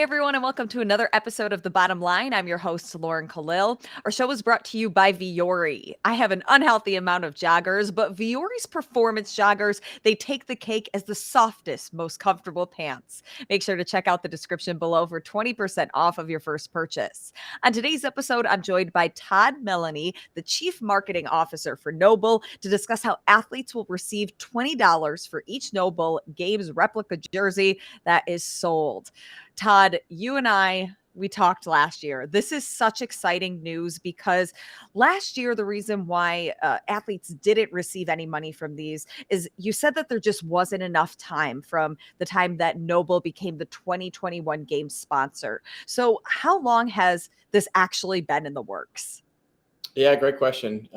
Hey everyone, and welcome to another episode of The Bottom Line. I'm your host, Lauren Kalil. Our show is brought to you by Vouri. I have an unhealthy amount of joggers, but Vouri's performance joggers, they take the cake as the softest, most comfortable pants. Make sure to check out the description below for 20% off of your first purchase. On today's episode, I'm joined by Todd Meleney, the Chief Marketing Officer for NOBULL, to discuss how athletes will receive $20 for each NOBULL Games replica jersey that is sold. Todd, you and we talked last year. This is such exciting news because last year, the reason why athletes didn't receive any money from these is you said that there just wasn't enough time from the time that NOBULL became the 2021 Games sponsor. So how long has this actually been in the works? Yeah, great question.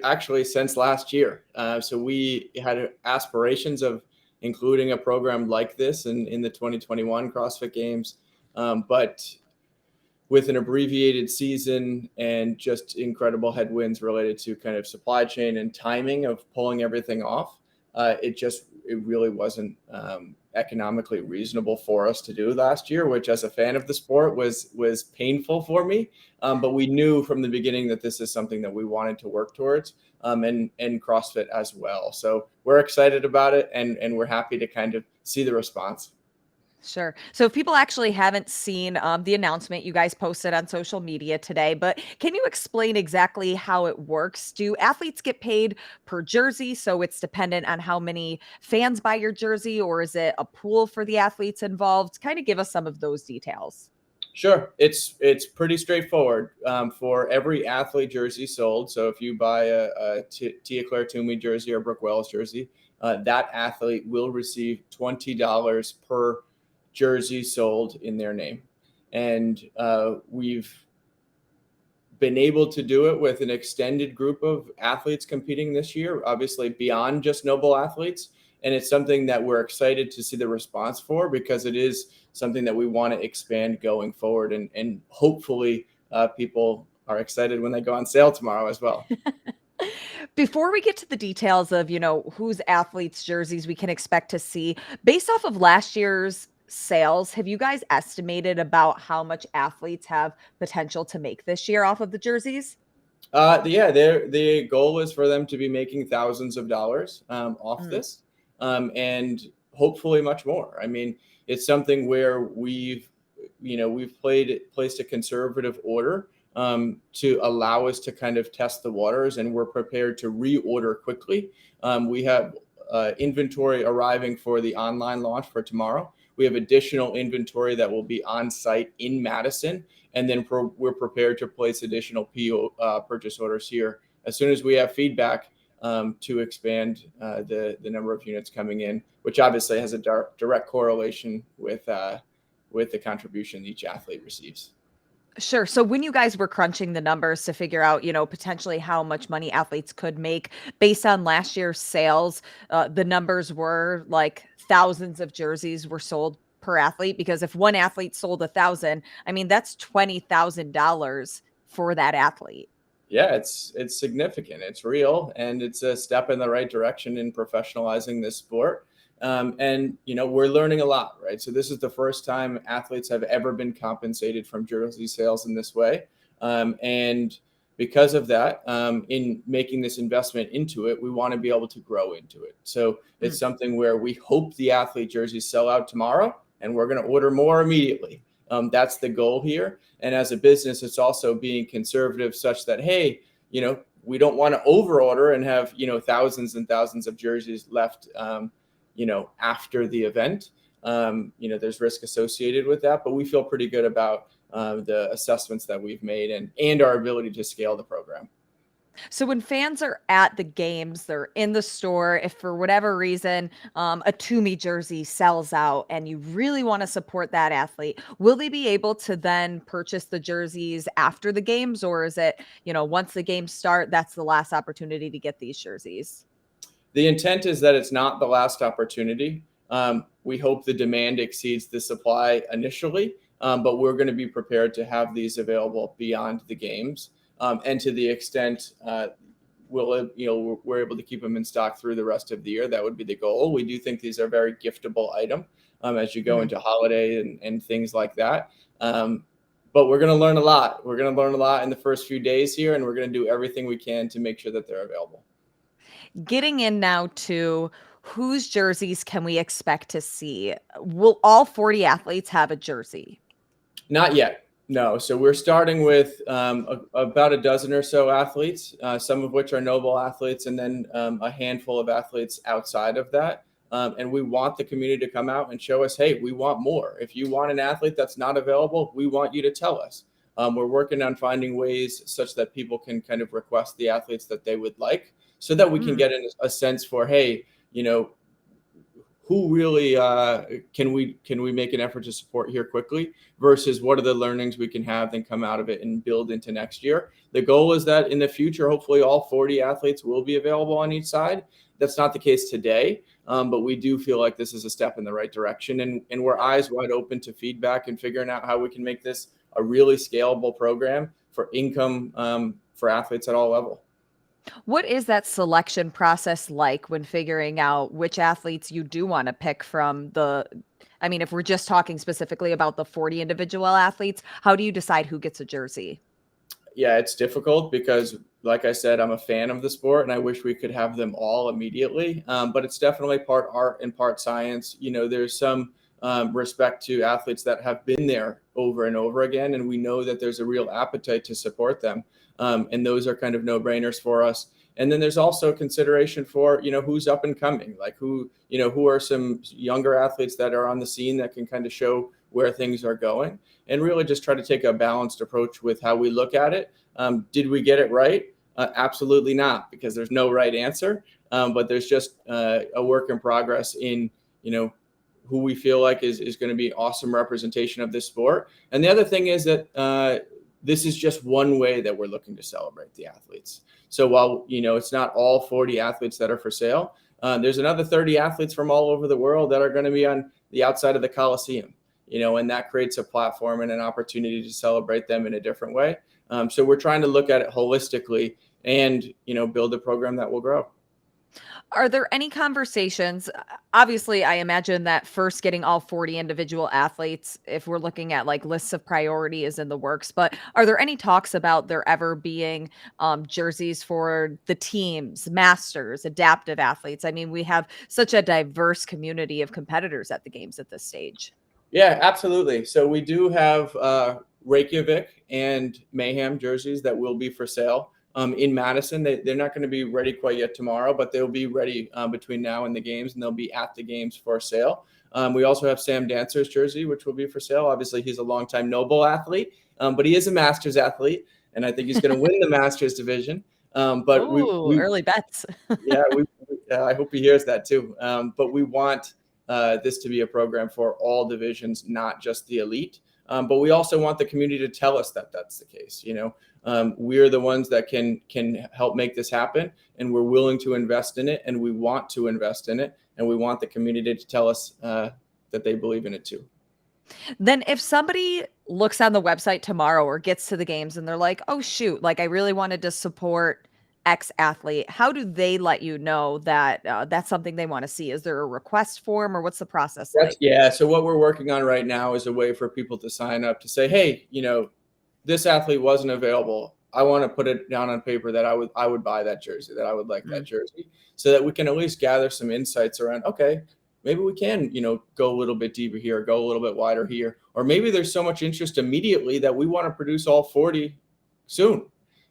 Actually, since last year. So we had aspirations of including a program like this in the 2021 CrossFit Games. But with an abbreviated season and just incredible headwinds related to kind of supply chain and timing of pulling everything off, it really wasn't economically reasonable for us to do last year, which as a fan of the sport was painful for me. But we knew from the beginning that this is something that we wanted to work towards, and CrossFit as well. So we're excited about it, and we're happy to kind of see the response. Sure. So if people actually haven't seen the announcement you guys posted on social media today, but can you explain exactly how it works? Do athletes get paid per jersey, so it's dependent on how many fans buy your jersey, or is it a pool for the athletes involved? Kind of give us some of those details. Sure. It's pretty straightforward for every athlete jersey sold. So if you buy a Tia-Clair Toomey jersey or Brooke Wells jersey, that athlete will receive $20 per jersey sold in their name. And we've been able to do it with an extended group of athletes competing this year, obviously beyond just NOBULL athletes. And it's something that we're excited to see the response for, because it is something that we want to expand going forward. And hopefully people are excited when they go on sale tomorrow as well. Before we get to the details of, whose athletes' jerseys we can expect to see, based off of last year's sales, have you guys estimated about how much athletes have potential to make this year off of the jerseys? Yeah, the goal is for them to be making thousands of dollars off this, and hopefully much more. I mean, it's something where we've placed a conservative order to allow us to kind of test the waters, and we're prepared to reorder quickly. We have inventory arriving for the online launch for tomorrow. We have additional inventory that will be on site in Madison, and then we're prepared to place additional PO purchase orders here as soon as we have feedback to expand the number of units coming in, which obviously has a direct correlation with the contribution each athlete receives. Sure. So when you guys were crunching the numbers to figure out, potentially how much money athletes could make based on last year's sales, the numbers were like thousands of jerseys were sold per athlete, because if one athlete sold 1,000, I mean, that's $20,000 for that athlete. Yeah, it's significant. It's real, and it's a step in the right direction in professionalizing this sport. And we're learning a lot, right? So this is the first time athletes have ever been compensated from jersey sales in this way, and because of that, in making this investment into it, we want to be able to grow into it. So it's something where we hope the athlete jerseys sell out tomorrow, and we're going to order more immediately. That's the goal here. And as a business, it's also being conservative such that, hey, we don't want to overorder and have, thousands and thousands of jerseys left, after the event. There's risk associated with that, but we feel pretty good about the assessments that we've made and our ability to scale the program. So when fans are at the games, they're in the store, if for whatever reason a Toomey jersey sells out and you really want to support that athlete, will they be able to then purchase the jerseys after the games? Or is it, once the games start, that's the last opportunity to get these jerseys? The intent is that it's not the last opportunity. We hope the demand exceeds the supply initially, but we're going to be prepared to have these available beyond the games. And to the extent we're able to keep them in stock through the rest of the year. That would be the goal. We do think these are very giftable item as you go into holiday and things like that. But we're going to learn a lot. We're going to learn a lot in the first few days here, and we're going to do everything we can to make sure that they're available. Getting in now to whose jerseys can we expect to see? Will all 40 athletes have a jersey? Not yet. No. So we're starting with about a dozen or so athletes, some of which are NOBULL athletes, and then a handful of athletes outside of that. And we want the community to come out and show us, hey, we want more. If you want an athlete that's not available, we want you to tell us. We're working on finding ways such that people can kind of request the athletes that they would like, so that we can get a sense for, hey, who really can we make an effort to support here quickly, versus what are the learnings we can have and come out of it and build into next year. The goal is that in the future, hopefully all 40 athletes will be available on each side. That's not the case today, but we do feel like this is a step in the right direction, and we're eyes wide open to feedback and figuring out how we can make this a really scalable program for income for athletes at all levels. What is that selection process like when figuring out which athletes you do want to pick from if we're just talking specifically about the 40 individual athletes, how do you decide who gets a jersey? Yeah, it's difficult because, like I said, I'm a fan of the sport and I wish we could have them all immediately. But it's definitely part art and part science. There's some respect to athletes that have been there over and over again, and we know that there's a real appetite to support them. And those are kind of no-brainers for us. And then there's also consideration for, who's up and coming, like who are some younger athletes that are on the scene that can kind of show where things are going, and really just try to take a balanced approach with how we look at it. Did we get it right? Absolutely not, because there's no right answer. But there's just a work in progress in, who we feel like is going to be awesome representation of this sport. And the other thing is that this is just one way that we're looking to celebrate the athletes. So while, it's not all 40 athletes that are for sale, there's another 30 athletes from all over the world that are going to be on the outside of the Coliseum, and that creates a platform and an opportunity to celebrate them in a different way. So we're trying to look at it holistically and, build a program that will grow. Are there any conversations? Obviously, I imagine that first getting all 40 individual athletes, if we're looking at like lists of priority, is in the works. But are there any talks about there ever being jerseys for the teams, masters, adaptive athletes? I mean, we have such a diverse community of competitors at the games at this stage. Yeah, absolutely. So we do have Reykjavik and Mayhem jerseys that will be for sale. In Madison, they're not going to be ready quite yet tomorrow, but they'll be ready between now and the games, and they'll be at the games for sale. We also have Sam Dancer's jersey, which will be for sale. Obviously, he's a longtime NOBULL athlete, but he is a Masters athlete, and I think he's going to win the Masters division. But Ooh, early bets. Yeah, I hope he hears that too. But we want this to be a program for all divisions, not just the elite. But we also want the community to tell us that that's the case. We're the ones that can help make this happen, and we're willing to invest in it, and we want to invest in it, and we want the community to tell us that they believe in it too. Then if somebody looks on the website tomorrow or gets to the games and they're like, oh, shoot, like I really wanted to support X athlete, how do they let you know that that's something they want to see? Is there a request form, or what's the process like? Yeah. So what we're working on right now is a way for people to sign up to say, hey, this athlete wasn't available. I want to put it down on paper that I would buy that jersey, that I would like that jersey, so that we can at least gather some insights around, okay, maybe we can, go a little bit deeper here, go a little bit wider here, or maybe there's so much interest immediately that we want to produce all 40 soon.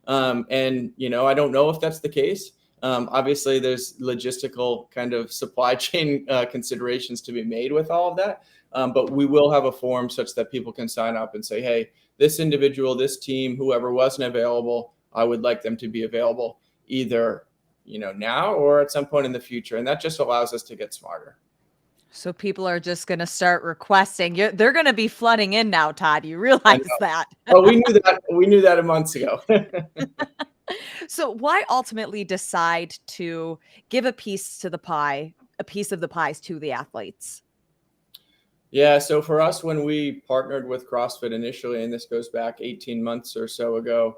And, I don't know if that's the case. Obviously, there's logistical kind of supply chain considerations to be made with all of that. But we will have a form such that people can sign up and say, hey, this individual, this team, whoever wasn't available, I would like them to be available either, now or at some point in the future. And that just allows us to get smarter. So people are just going to start requesting. They're going to be flooding in now, Todd. You realize that? Well, we knew that. We knew that months ago. So why ultimately decide to give a piece of the pies to the athletes? Yeah, so for us, when we partnered with CrossFit initially, and this goes back 18 months or so ago,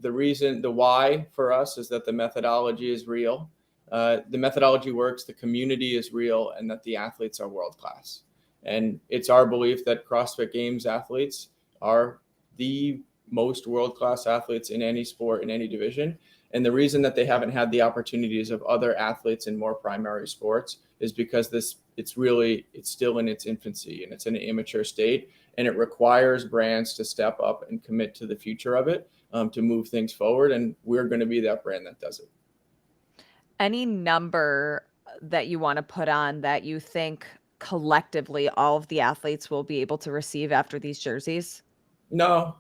the why for us is that the methodology is real. The methodology works, the community is real, and that the athletes are world class. And it's our belief that CrossFit Games athletes are the most world class athletes in any sport, in any division. And the reason that they haven't had the opportunities of other athletes in more primary sports is because it's still in its infancy and it's in an immature state. And it requires brands to step up and commit to the future of it, to move things forward. And we're going to be that brand that does it. Any number that you want to put on that you think collectively all of the athletes will be able to receive after these jerseys? No,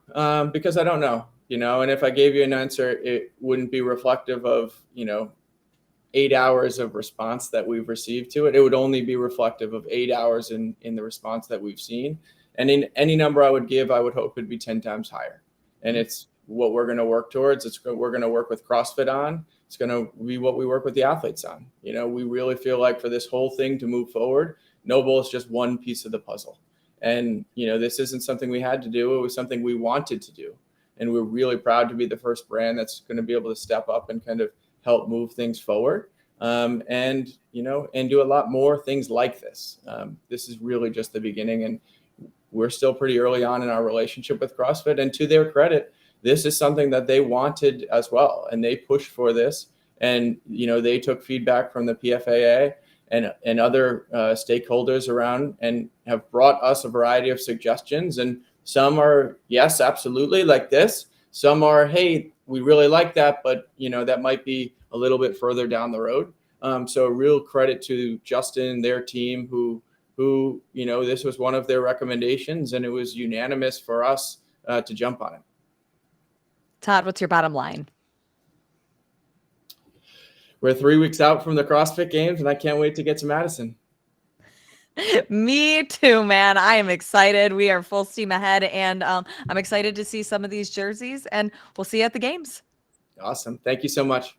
because I don't know, and if I gave you an answer, it wouldn't be reflective of, 8 hours of response that we've received to it. It would only be reflective of 8 hours in the response that we've seen. And in any number I would give, I would hope it'd be 10 times higher. And it's what we're going to work towards. We're going to work with CrossFit on. It's going to be what we work with the athletes on. We really feel like for this whole thing to move forward, NOBULL is just one piece of the puzzle. And, this isn't something we had to do. It was something we wanted to do. And we're really proud to be the first brand that's going to be able to step up and kind of help move things forward. And do a lot more things like this. This is really just the beginning. And we're still pretty early on in our relationship with CrossFit. And to their credit, this is something that they wanted as well. And they pushed for this. And, they took feedback from the PFAA and other stakeholders around and have brought us a variety of suggestions. And some are, yes, absolutely, like this. Some are, hey, we really like that, but, that might be a little bit further down the road. So a real credit to Justin, their team, who, this was one of their recommendations, and it was unanimous for us to jump on it. Todd, what's your bottom line? We're 3 weeks out from the CrossFit Games, and I can't wait to get to Madison. Me too, man. I am excited. We are full steam ahead, and I'm excited to see some of these jerseys, and we'll see you at the games. Awesome. Thank you so much.